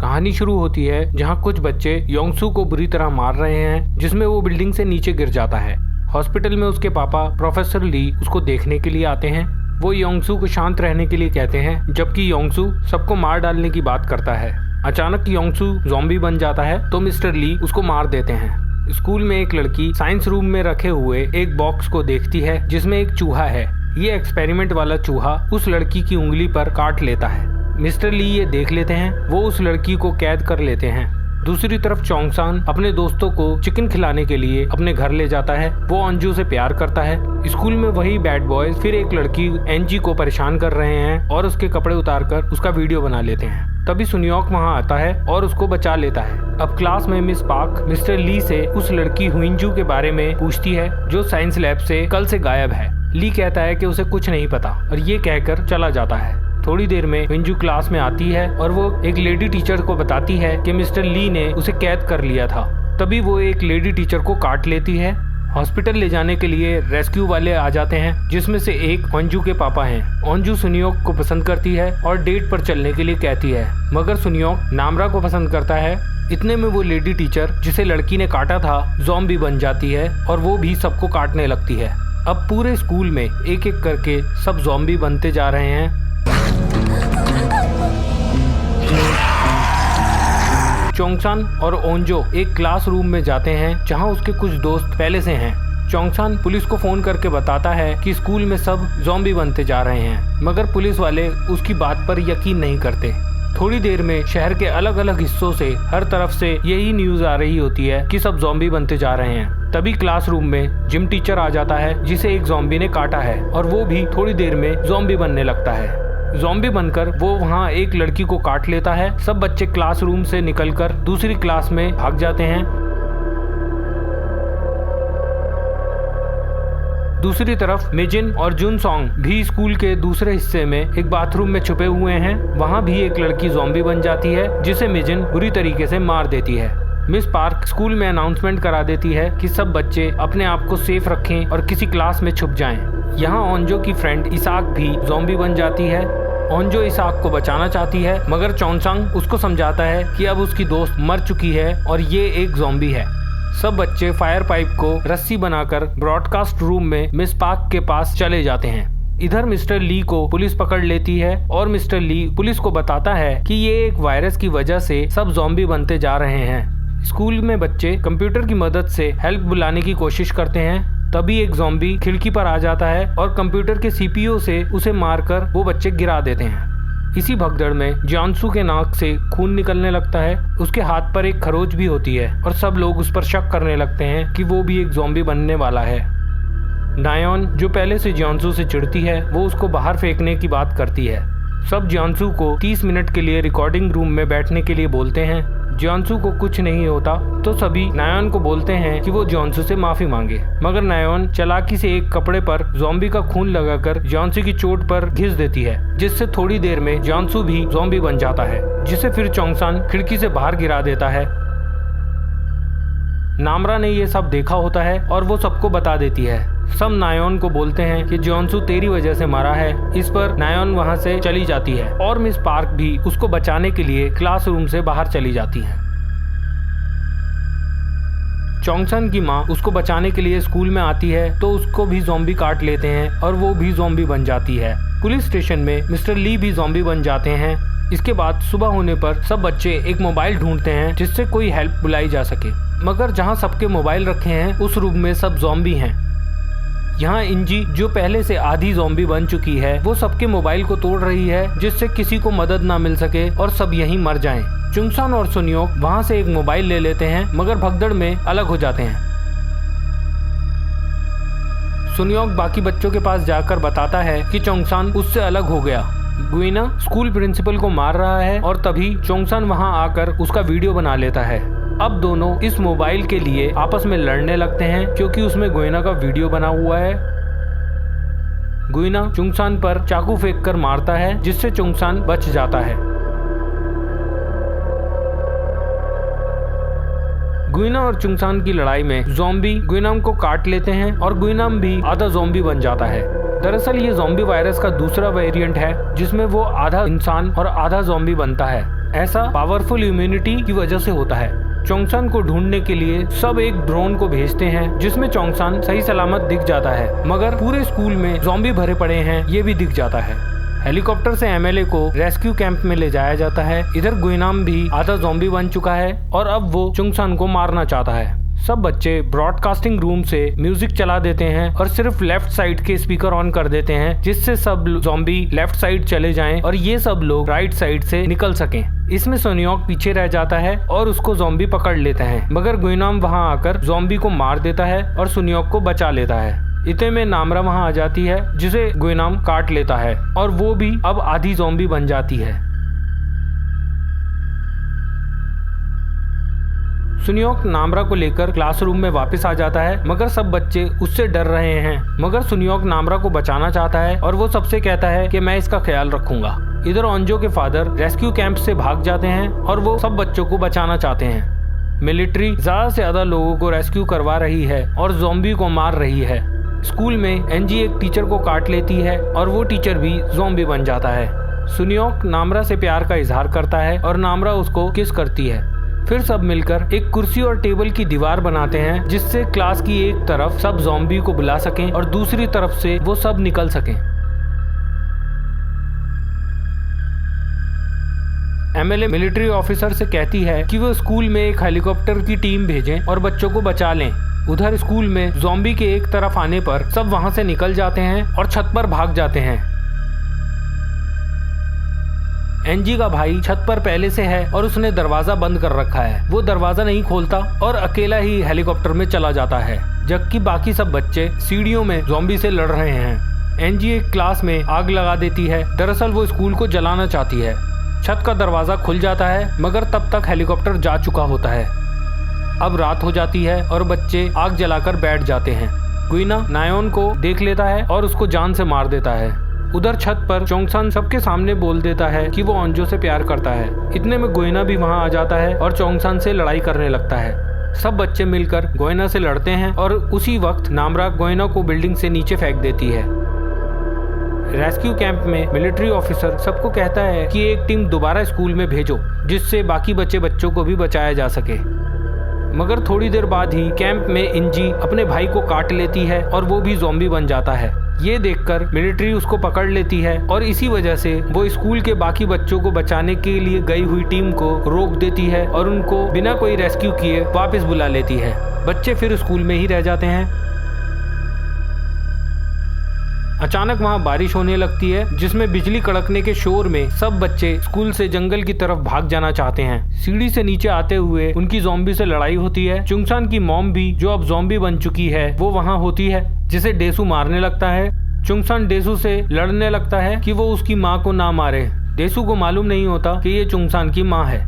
कहानी शुरू होती है जहाँ कुछ बच्चे योंगसू को बुरी तरह मार रहे हैं, जिसमें वो बिल्डिंग से नीचे गिर जाता है। हॉस्पिटल में उसके पापा प्रोफेसर ली उसको देखने के लिए आते हैं। वो योंगसू को शांत रहने के लिए कहते हैं, जबकि योंगसू सबको मार डालने की बात करता है। अचानक योंगसू ज़ॉम्बी बन जाता है तो मिस्टर ली उसको मार देते हैं। स्कूल में एक लड़की साइंस रूम में रखे हुए एक बॉक्स को देखती है जिसमें एक चूहा है। ये एक्सपेरिमेंट वाला चूहा उस लड़की की उंगली पर काट लेता है। मिस्टर ली ये देख लेते हैं, वो उस लड़की को कैद कर लेते हैं। दूसरी तरफ चोंगसान अपने दोस्तों को चिकन खिलाने के लिए अपने घर ले जाता है। वो अंजू से प्यार करता है। स्कूल में वही बैड बॉयज फिर एक लड़की एनजी को परेशान कर रहे हैं और उसके कपड़े उतारकर उसका वीडियो बना लेते हैं। तभी सुनियोक वहाँ आता है और उसको बचा लेता है। अब क्लास में मिस पार्क मिस्टर ली से उस लड़की हुइंजू के बारे में पूछती है जो साइंस लैब से कल से गायब है। ली कहता है कि उसे कुछ नहीं पता और ये कहकर चला जाता है। थोड़ी देर में हुइंजू क्लास में आती है और वो एक लेडी टीचर को बताती है कि मिस्टर ली ने उसे कैद कर लिया था। तभी वो एक लेडी टीचर को काट लेती है। हॉस्पिटल ले जाने के लिए रेस्क्यू वाले आ जाते हैं, जिसमें से एक अंजू के पापा हैं। अंजू सुनियोक को पसंद करती है और डेट पर चलने के लिए कहती है, मगर सुनियोक नामरा को पसंद करता है। इतने में वो लेडी टीचर जिसे लड़की ने काटा था ज़ॉम्बी बन जाती है और वो भी सबको काटने लगती है। अब पूरे स्कूल में एक एक करके सब ज़ॉम्बी बनते जा रहे हैं। चोंगसान और ओंजो एक क्लासरूम में जाते हैं जहां उसके कुछ दोस्त पहले से हैं। चोंगसान पुलिस को फोन करके बताता है कि स्कूल में सब ज़ॉम्बी बनते जा रहे हैं, मगर पुलिस वाले उसकी बात पर यकीन नहीं करते। थोड़ी देर में शहर के अलग अलग हिस्सों से हर तरफ से यही न्यूज आ रही होती है कि सब ज़ॉम्बी बनते जा रहे हैं। तभी क्लासरूम में जिम टीचर आ जाता है जिसे एक ज़ॉम्बी ने काटा है और वो भी थोड़ी देर में ज़ॉम्बी बनने लगता है। ज़ॉम्बी बनकर वो वहाँ एक लड़की को काट लेता है। सब बच्चे क्लासरूम से निकलकर दूसरी क्लास में भाग जाते हैं। दूसरी तरफ मिजिन और जुन सॉन्ग भी स्कूल के दूसरे हिस्से में एक बाथरूम में छुपे हुए हैं। वहाँ भी एक लड़की ज़ॉम्बी बन जाती है जिसे मिजिन बुरी तरीके से मार देती है। मिस पार्क स्कूल में अनाउंसमेंट करा देती है कि सब बच्चे अपने आप को सेफ रखें और किसी क्लास में छुप जाएं। यहाँ ओंजो की फ्रेंड इसाक भी ज़ॉम्बी बन जाती है। ओंजो इसाक को बचाना चाहती है, मगर चोंगसान उसको समझाता है कि अब उसकी दोस्त मर चुकी है और ये एक ज़ॉम्बी है। सब बच्चे फायर पाइप को रस्सी बनाकर ब्रॉडकास्ट रूम में मिस पार्क के पास चले जाते हैं। इधर मिस्टर ली को पुलिस पकड़ लेती है और मिस्टर ली पुलिस को बताता है कि ये एक वायरस की वजह से सब ज़ॉम्बी बनते जा रहे हैं। स्कूल में बच्चे कंप्यूटर की मदद से हेल्प बुलाने की कोशिश करते हैं। तभी एक ज़ॉम्बी खिड़की पर आ जाता है और कंप्यूटर के सीपीयू से उसे मारकर वो बच्चे गिरा देते हैं। इसी भगदड़ में जियांसू के नाक से खून निकलने लगता है। उसके हाथ पर एक खरोच भी होती है और सब लोग उस पर शक करने लगते हैं कि वो भी एक ज़ॉम्बी बनने वाला है। नायोन जो पहले से जियांसू से चिढ़ती है, वो उसको बाहर फेंकने की बात करती है। सब जियांसू को 30 मिनट के लिए रिकॉर्डिंग रूम में बैठने के लिए बोलते हैं। जियांसू को कुछ नहीं होता तो सभी नायोन को बोलते हैं कि वो जियांसू से माफी मांगे, मगर नायोन चालाकी से एक कपड़े पर ज़ॉम्बी का खून लगाकर जियांसू की चोट पर घिस देती है, जिससे थोड़ी देर में जियांसू भी ज़ॉम्बी बन जाता है, जिसे फिर चोंगसान खिड़की से बाहर गिरा देता है। नामरा ने ये सब देखा होता है और वो सबको बता देती है। सब नायोन को बोलते हैं कि जियांसू तेरी वजह से मरा है। इस पर नायोन वहाँ से चली जाती है और मिस पार्क भी उसको बचाने के लिए क्लासरूम से बाहर चली जाती है। चोंगसान की माँ उसको बचाने के लिए स्कूल में आती है तो उसको भी ज़ॉम्बी काट लेते हैं और वो भी ज़ॉम्बी बन जाती है। पुलिस स्टेशन में मिस्टर ली भी ज़ॉम्बी बन जाते हैं। इसके बाद सुबह होने पर सब बच्चे एक मोबाइल ढूंढते हैं जिससे कोई हेल्प बुलाई जा सके, मगर जहाँ सबके मोबाइल रखे हैं उस रूम में सब ज़ॉम्बी हैं। यहाँ इंजी जो पहले से आधी ज़ॉम्बी बन चुकी है, वो सबके मोबाइल को तोड़ रही है जिससे किसी को मदद ना मिल सके और सब यहीं मर जाएं। चोंगसान और सुनियोक वहाँ से एक मोबाइल ले लेते हैं, मगर भगदड़ में अलग हो जाते हैं। सुनियोक बाकी बच्चों के पास जाकर बताता है कि चोंगसान उससे अलग हो गया। गुइना स्कूल प्रिंसिपल को मार रहा है और तभी चोंगसान वहाँ आकर उसका वीडियो बना लेता है। अब दोनों इस मोबाइल के लिए आपस में लड़ने लगते हैं क्योंकि उसमें गुइना का वीडियो बना हुआ है। गुइना चोंगसान पर चाकू फेंक कर मारता है जिससे चोंगसान बच जाता है। गुइना और चोंगसान की लड़ाई में ज़ॉम्बी गुइनाम को काट लेते हैं और गुइनाम भी आधा ज़ॉम्बी बन जाता है। दरअसल ये ज़ॉम्बी वायरस का दूसरा वेरिएंट है जिसमें वो आधा इंसान और आधा ज़ॉम्बी बनता है। ऐसा पावरफुल इम्यूनिटी की वजह से होता है। चोंगसान को ढूंढने के लिए सब एक ड्रोन को भेजते हैं जिसमें चोंगसान सही सलामत दिख जाता है, मगर पूरे स्कूल में ज़ॉम्बी भरे पड़े हैं ये भी दिख जाता है। हेलीकॉप्टर से एमएलए को रेस्क्यू कैंप में ले जाया जाता है। इधर गुइनाम भी आधा ज़ॉम्बी बन चुका है और अब वो चोंगसान को मारना चाहता है। सब बच्चे ब्रॉडकास्टिंग रूम से म्यूजिक चला देते हैं और सिर्फ लेफ्ट साइड के स्पीकर ऑन कर देते हैं जिससे सब ज़ॉम्बी लेफ्ट साइड चले जाएं और ये सब लोग राइट साइड से निकल सकें। इसमें सुनियोक पीछे रह जाता है और उसको ज़ॉम्बी पकड़ लेता है, मगर गुइनाम वहां आकर ज़ॉम्बी को मार देता है और सुनियोक को बचा लेता है। इतने में नामरा वहां आ जाती है जिसे गुइनाम काट लेता है और वो भी अब आधी ज़ॉम्बी बन जाती है। सुनियोक नामरा को लेकर क्लासरूम में वापस आ जाता है, मगर सब बच्चे उससे डर रहे हैं। मगर सुनियोक नामरा को बचाना चाहता है और वो सबसे कहता है कि मैं इसका ख्याल रखूंगा। इधर ओंजो के फादर रेस्क्यू कैंप से भाग जाते हैं और वो सब बच्चों को बचाना चाहते हैं। मिलिट्री ज्यादा से ज्यादा लोगों को रेस्क्यू करवा रही है और ज़ॉम्बी को मार रही है। स्कूल में एनजी एक टीचर को काट लेती है और वो टीचर भी ज़ॉम्बी बन जाता है। सुनियोक नामरा से प्यार का इजहार करता है और नामरा उसको किस करती है। फिर सब मिलकर एक कुर्सी और टेबल की दीवार बनाते हैं जिससे क्लास की एक तरफ सब ज़ॉम्बी को बुला सकें और दूसरी तरफ से वो सब निकल सकें। एमएलए मिलिट्री ऑफिसर से कहती है कि वो स्कूल में एक हेलीकॉप्टर की टीम भेजें और बच्चों को बचा लें। उधर स्कूल में ज़ॉम्बी के एक तरफ आने पर सब वहां से निकल जाते हैं और छत पर भाग जाते हैं। एनजी का भाई छत पर पहले से है और उसने दरवाजा बंद कर रखा है। वो दरवाजा नहीं खोलता और अकेला ही हेलीकॉप्टर में चला जाता है, जबकि बाकी सब बच्चे सीढ़ियों में ज़ॉम्बी से लड़ रहे हैं। एनजी एक क्लास में आग लगा देती है। दरअसल वो स्कूल को जलाना चाहती है। छत का दरवाजा खुल जाता है, मगर तब तक हेलीकॉप्टर जा चुका होता है। अब रात हो जाती है और बच्चे आग जलाकर बैठ जाते हैं। गुइना नायोन को देख लेता है और उसको जान से मार देता है। उधर छत पर चोंगसान सबके सामने बोल देता है कि वो ओंजो से प्यार करता है। इतने में गोइना भी वहां आ जाता है और चोंगसान से लड़ाई करने लगता है। सब बच्चे मिलकर गोइना से लड़ते हैं और उसी वक्त नामरा गोइना को बिल्डिंग से नीचे फेंक देती है। रेस्क्यू कैंप में मिलिट्री ऑफिसर सबको कहता है कि एक टीम दोबारा स्कूल में भेजो जिससे बाकी बच्चों को भी बचाया जा सके। मगर थोड़ी देर बाद ही कैंप में इंजी अपने भाई को काट लेती है और वो भी ज़ॉम्बी बन जाता है। ये देखकर मिलिट्री उसको पकड़ लेती है और इसी वजह से वो स्कूल के बाकी बच्चों को बचाने के लिए गई हुई टीम को रोक देती है और उनको बिना कोई रेस्क्यू किए वापस बुला लेती है। बच्चे फिर स्कूल में ही रह जाते हैं। अचानक वहाँ बारिश होने लगती है जिसमें बिजली कड़कने के शोर में सब बच्चे स्कूल से जंगल की तरफ भाग जाना चाहते हैं। सीढ़ी से नीचे आते हुए उनकी ज़ॉम्बी से लड़ाई होती है। चोंगसान की मॉम भी जो अब ज़ॉम्बी बन चुकी है वो वहाँ होती है, जिसे डेसू मारने लगता है। चोंगसान डेसू से लड़ने लगता है कि वो उसकी माँ को ना मारे। डेसू को मालूम नहीं होता कि ये चोंगसान की माँ है।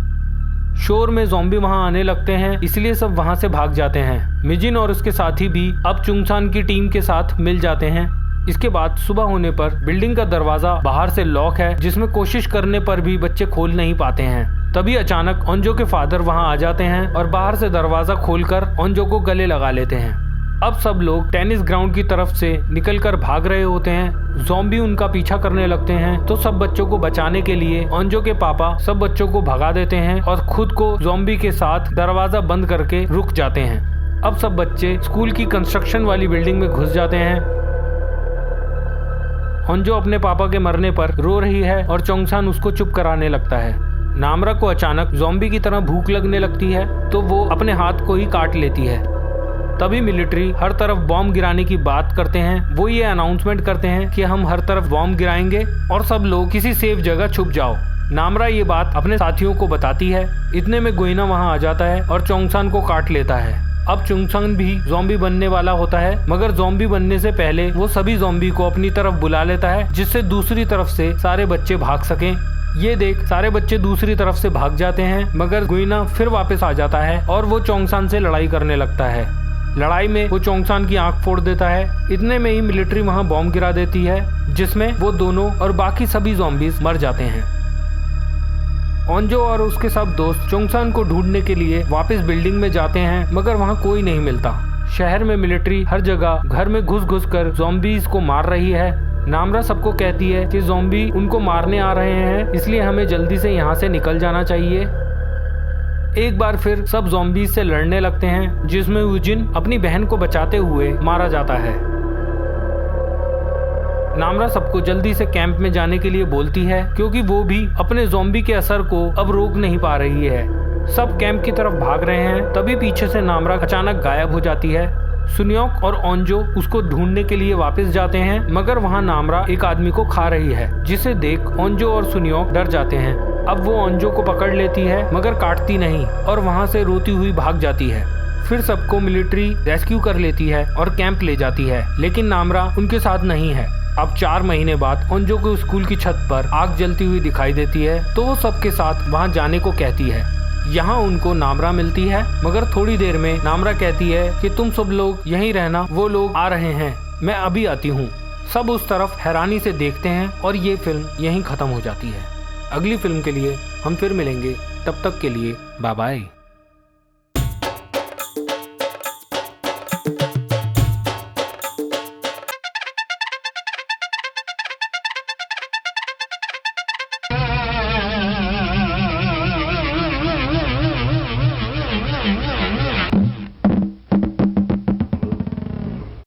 शोर में ज़ॉम्बी वहाँ आने लगते हैं, इसलिए सब वहाँ से भाग जाते हैं। मिजिन और उसके साथी भी अब चोंगसान की टीम के साथ मिल जाते हैं। इसके बाद सुबह होने पर बिल्डिंग का दरवाजा बाहर से लॉक है, जिसमें कोशिश करने पर भी बच्चे खोल नहीं पाते हैं। तभी अचानक ओंजो के फादर वहां आ जाते हैं और बाहर से दरवाजा खोलकर ओंजो को गले लगा लेते हैं। अब सब लोग टेनिस ग्राउंड की तरफ से निकलकर भाग रहे होते हैं। ज़ॉम्बी उनका पीछा करने लगते हैं, तो सब बच्चों को बचाने के लिए ओंजो के पापा सब बच्चों को भगा देते हैं और खुद को ज़ॉम्बी के साथ दरवाजा बंद करके रुक जाते हैं। अब सब बच्चे स्कूल की कंस्ट्रक्शन वाली बिल्डिंग में घुस जाते हैं। ओंजो अपने पापा के मरने पर रो रही है और चोंगसान उसको चुप कराने लगता है। नामरा को अचानक ज़ॉम्बी की तरह भूख लगने लगती है, तो वो अपने हाथ को ही काट लेती है। तभी मिलिट्री हर तरफ बॉम्ब गिराने की बात करते हैं। वो ये अनाउंसमेंट करते हैं कि हम हर तरफ बॉम्ब गिराएंगे और सब लोग किसी सेफ जगह छुप जाओ। नामरा ये बात अपने साथियों को बताती है। इतने में गोइना वहाँ आ जाता है और चोंगसान को काट लेता है। अब चोंगसान भी ज़ॉम्बी बनने वाला होता है, मगर ज़ॉम्बी बनने से पहले वो सभी ज़ॉम्बी को अपनी तरफ बुला लेता है, जिससे दूसरी तरफ से सारे बच्चे भाग सकें। ये देख सारे बच्चे दूसरी तरफ से भाग जाते हैं, मगर गोइना फिर वापस आ जाता है और वो चोंगसान से लड़ाई करने लगता है। लड़ाई में वो चोंगसान की आंख फोड़ देता है। इतने में ही मिलिट्री वहाँ बॉम्ब गिरा देती है, जिसमें वो दोनों और बाकी सभी ज़ॉम्बीज मर जाते हैं। ओंजो और उसके सब दोस्त चोंगसान को ढूंढने के लिए वापस बिल्डिंग में जाते हैं, मगर वहाँ कोई नहीं मिलता। शहर में मिलिट्री हर जगह घर में घुस कर ज़ॉम्बीज को मार रही है। नामरा सबको कहती है कि ज़ॉम्बी उनको मारने आ रहे हैं, इसलिए हमें जल्दी से यहाँ से निकल जाना चाहिए। एक बार फिर सब ज़ॉम्बीज से लड़ने लगते हैं, जिसमें यूजिन अपनी बहन को बचाते हुए मारा जाता है। नामरा सबको जल्दी से कैंप में जाने के लिए बोलती है, क्योंकि वो भी अपने ज़ॉम्बी के असर को अब रोक नहीं पा रही है। सब कैंप की तरफ भाग रहे हैं, तभी पीछे से नामरा अचानक गायब हो जाती है। सुनियोक और ओंजो उसको ढूंढने के लिए वापस जाते हैं, मगर वहाँ नामरा एक आदमी को खा रही है, जिसे देख ओंजो और सुनियोक डर जाते हैं। अब वो ओंजो को पकड़ लेती है, मगर काटती नहीं और वहाँ से रोती हुई भाग जाती है। फिर सबको मिलिट्री रेस्क्यू कर लेती है और कैंप ले जाती है, लेकिन नामरा उनके साथ नहीं है। अब 4 महीने बाद ओंजो को स्कूल की छत पर आग जलती हुई दिखाई देती है, तो वो सबके साथ वहाँ जाने को कहती है। यहाँ उनको नामरा मिलती है, मगर थोड़ी देर में नामरा कहती है कि तुम सब लोग यहीं रहना, वो लोग आ रहे हैं, मैं अभी आती हूँ। सब उस तरफ हैरानी से देखते हैं और ये फिल्म यहीं खत्म हो जाती है। अगली फिल्म के लिए हम फिर मिलेंगे, तब तक के लिए बाय बाय।